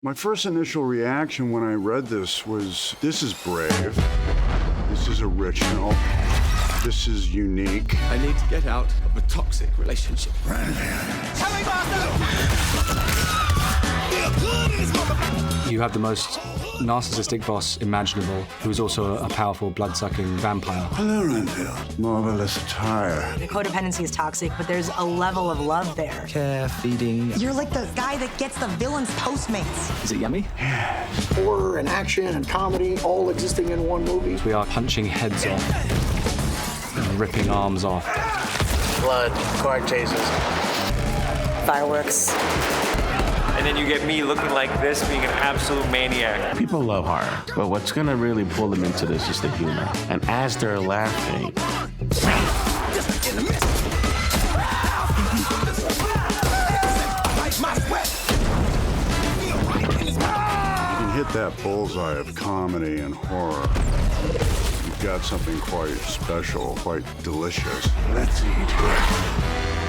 My first initial reaction when I read this was, this is brave. This is original. This is unique. I need to get out of a toxic relationship. You have the most narcissistic boss imaginable, who is also a powerful blood-sucking vampire. Hello, Renfield. Marvelous attire. The codependency is toxic, but there's a level of love there. Care, feeding. You're like the guy that gets the villain's Postmates. Is it yummy? Horror and action and comedy all existing in one movie. We are punching heads off and ripping arms off. Blood, car chases. Fireworks. And then you get me looking like this, being an absolute maniac. People love horror, but what's gonna really pull them into this is the humor. And as they're laughing, You can hit that bullseye of comedy and horror. You've got something quite special, quite delicious. Let's eat.